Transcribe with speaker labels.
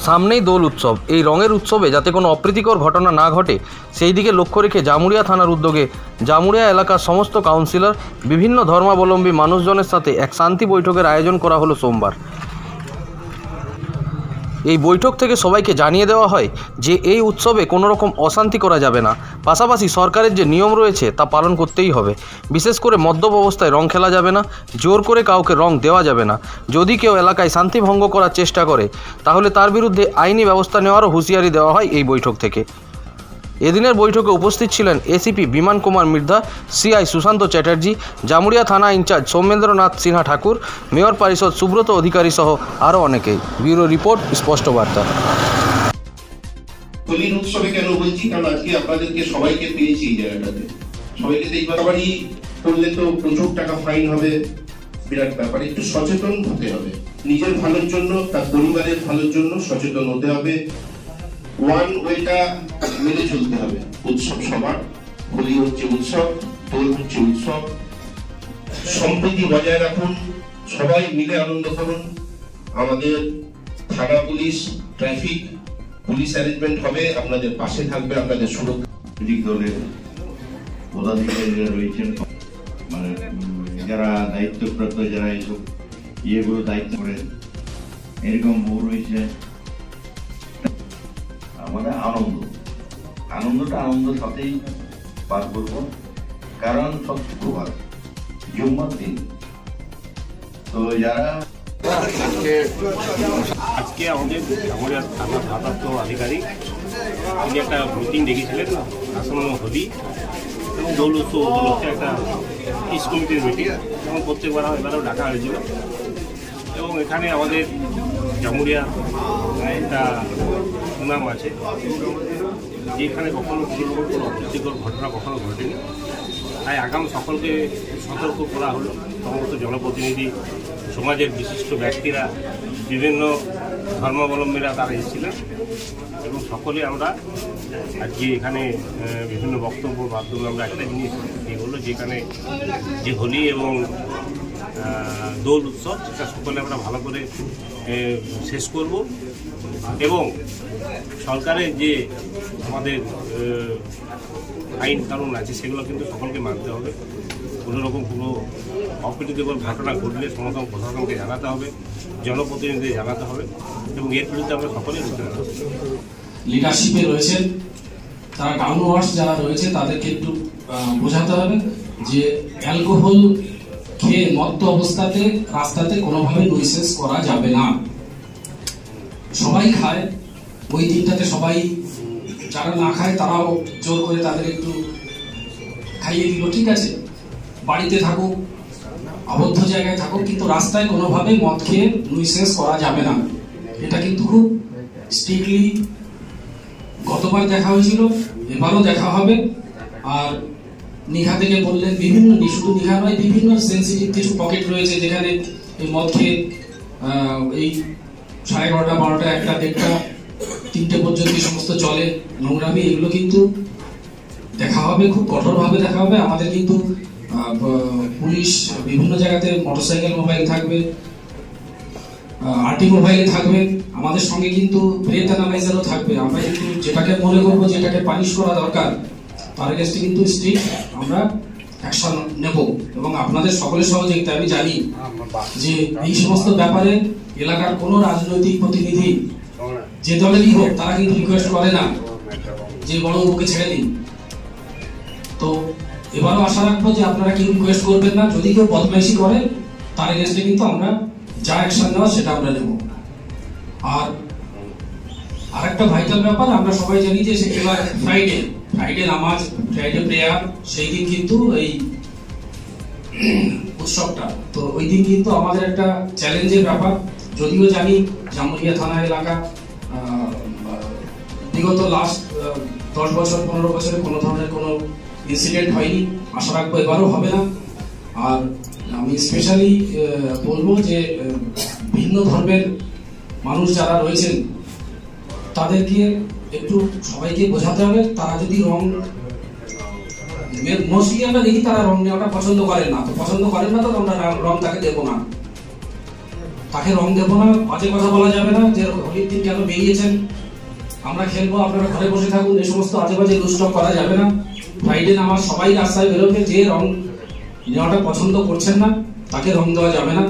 Speaker 1: সামনেই দোল উৎসব। এই রঙের উৎসবে যাতে কোনো অপ্রীতিকর ঘটনা না ঘটে সেই দিকে লক্ষ্য রেখে জামুরিয়া থানার উদ্যোগে জামুরিয়া এলাকার সমস্ত কাউন্সিলর, বিভিন্ন ধর্মাবলম্বী মানুষজনের সাথে এক শান্তি বৈঠকের আয়োজন করা হলো সোমবার। এই বৈঠক থেকে সবাইকে জানিয়ে দেওয়া হয় যে এই উৎসবে কোনো রকম অশান্তি করা যাবে না, পাশাপাশি সরকারের যে নিয়ম রয়েছে তা পালন করতেই হবে। বিশেষ করে মদ্যপ অবস্থায় রং খেলা যাবে না, জোর করে কাউকে রং দেওয়া যাবে না। যদি কেউ এলাকায় শান্তি ভঙ্গ করার চেষ্টা করে তাহলে তার বিরুদ্ধে আইনি ব্যবস্থা নেওয়ারও হুঁশিয়ারি দেওয়া হয় এই বৈঠক থেকে। এদিনের বৈঠকে উপস্থিত ছিলেন এসিপি বিমান কুমার মির্ধা, সিআই সুশান্ত চ্যাটার্জি, জামুরিয়া থানা ইনচার্জ সৌমেন্দ্রনাথ সিনহা ঠাকুর, মেয়র পরিষদ সুব্রত অধিকারী সহ আরও অনেকেই। ব্যুরো রিপোর্ট, স্পষ্ট বার্তা।
Speaker 2: হোলির উৎসবে কেন বলছি, কারণ আজকে আপনাদেরকে সবাইকে পেয়েছি এই জায়গাটাতে। সবাইকে এইবারই করলে তো প্রচুর টাকা ফাইন হবে, বিরাট ব্যাপার। একটু সচেতন হতে হবে, নিজের ভালোর জন্য, তার পরিবারের ভালোর জন্য সচেতন হতে হবে। ওয়ান ওয়েটা মেনে চলতে হবে। উৎসব সবার, হোলি হচ্ছে উৎসব, দোল হচ্ছে উৎসব। সম্প্রীতি বজায় রাখুন, সবাই মিলে আনন্দ করুন। আমাদের থানা পুলিশ, ট্রাফিক পুলিশ অ্যারেঞ্জমেন্ট হবে, আপনাদের পাশে থাকবে, আপনাদের সুরক্ষা।
Speaker 3: দলের পদাধিকারীরা রয়েছেন, মানে যারা দায়িত্বপ্রাপ্ত, যারা এইসব ইয়েগুলো দায়িত্ব করেন, এরকম বহু রয়েছে। আমাদের আনন্দটা আনন্দের সাথেই পার করবো, কারণ সব শুক্রবার জুম্মার দিন। তো যারা
Speaker 4: আজকে আমাদের জামুরিয়া থানার ভারপ্রাপ্ত আধিকারিক তিনি একটা মিটিং ডেকেছিলেন আসন্ন হোলি এবং দোল উৎসব উপলক্ষে একটা পিস কমিটির মিটিং, এবং প্রত্যেকবার এবারেও ডাকা হয়েছিল। এবং এখানে আমাদের জামুরিয়া একটা সুনাম আছে, যেখানে কখনো কোনো অপ্রীতিকর ঘটনা কখনো ঘটেনি। তাই আগাম সকলকে সতর্ক করা হলো। সমস্ত জনপ্রতিনিধি, সমাজের বিশিষ্ট ব্যক্তিরা, বিভিন্ন ধর্মাবলম্বীরা তারা এসেছিলেন, এবং সকলে আমরা আজকে এখানে বিভিন্ন বক্তব্যের মাধ্যমে আমরা একটা জিনিস এই হলো, যেখানে যে হোলি এবং দোল উৎসব সেটা সকলে আমরা ভালো করে শেষ করব, এবং সরকারের যে আমাদের আইন কানুন আছে সেগুলো কিন্তু সকলকে মানতে হবে। কোনোরকম কোনো অপ্রীতিকর ঘটনা ঘটলে সমস্ত প্রশাসনকে জানাতে হবে, জনপ্রতিনিধিদের জানাতে হবে, এবং এর বিরুদ্ধে আমরা সকলেই রুখে দাঁড়াবো।
Speaker 5: লিডারশিপে রয়েছেন তারা, টাউন ওয়ার্স যারা রয়েছে তাদেরকে একটু বোঝাতে হবে যে অ্যালকোহল খেয়ে মত্ত অবস্থাতে রাস্তাতে কোনোভাবে নয়েসেস করা যাবে না। সবাই খায় ওই দিনটাতে, সবাই যারা না খায় তারাও জোর করে তাদের একটু খাইয়ে দিল, ঠিক আছে, বাড়িতে থাকুক, আবদ্ধ জায়গায় থাকুক, কিন্তু রাস্তায় কোনোভাবে মদ খেয়ে নয়েসেস করা যাবে না। এটা কিন্তু খুব স্ট্রিক্টলি গতবার দেখা হয়েছিল, এবারও দেখা হবে। আর নিঘা থেকে বললেন, বিভিন্ন শুধু নিঘা নয়, বিভিন্ন সেন্সিটিভ কিছু পকেট রয়েছে যেখানে এই মদ খেয়ে এই 11:30, 12টা, 1টা, 1:30, 3টে পর্যন্ত সমস্ত চলে নোংরামি। এগুলো কিন্তু দেখা হবে, খুব কঠোরভাবে দেখা হবে। আমাদের কিন্তু পুলিশ বিভিন্ন জায়গাতে মোটরসাইকেল মোবাইল থাকবে, আরটি মোবাইলে থাকবে, আমাদের সঙ্গে কিন্তু ব্রেথ অ্যানালাইজারও থাকবে। আমরা কিন্তু যেটাকে মনে করবো যেটাকে পানিশ করা দরকার তার এগেইনস্টে কিন্তু স্ট্রিক্ট আমরা অ্যাকশন নেব, এবং আপনাদের সকলের সহযোগিতা। আমি জানি যে এই সমস্ত ব্যাপারে এলাকার কোনো রাজনৈতিক প্রতিনিধি যে দলেরই হোক তারা কিন্তু রিকোয়েস্ট করে না যে বড়বাবুকে ছেড়ে দিন। তো এবারও আশা রাখবো যে আপনারা কেউ রিকোয়েস্ট করবেন না। যদি কেউ বদমাইশি করে তার এগেইনস্টে কিন্তু আমরা যা অ্যাকশন নেওয়া সেটা আমরা নেব। আর আরেকটা ভাইটাল ব্যাপার, আমরা সবাই জানি যে সেগুলো ফ্রাইডে নামাজ, ফ্রাইডে প্রেয়ার, সেই দিন কিন্তু এই উৎসবটা, তো ওই দিন কিন্তু আমাদের একটা চ্যালেঞ্জের ব্যাপার। যদিও জানি জামুরিয়া থানা এলাকা বিগত লাস্ট 10 বছর 15 বছরে কোনো ধরনের কোনো ইনসিডেন্ট হয়নি, আশা রাখবো এবারও হবে না। আর আমি স্পেশালি বলবো যে ভিন্ন ধর্মের মানুষ যারা রয়েছেন তাদেরকে একটু সবাইকে বোঝাতে হবে। তারা যদি রং, মোস্টলি আমরা দেখি তারা রং নেওয়াটা পছন্দ করেন না, তো পছন্দ করেন না তো আমরা রং তাকে দেবো না। তাকে রং দেবো না, বাজে কথা বলা যাবে না যে হোলির দিন কেন বেরিয়েছেন, আমরা খেলবো আপনারা ঘরে বসে থাকুন, এই সমস্ত আজে বাজে দুষ্টক করা যাবে না। ফ্রাইডে আমার সবাই রাস্তায় বেরোবে, যে রং নেওয়াটা পছন্দ করছেন না তাকে রং দেওয়া যাবে না।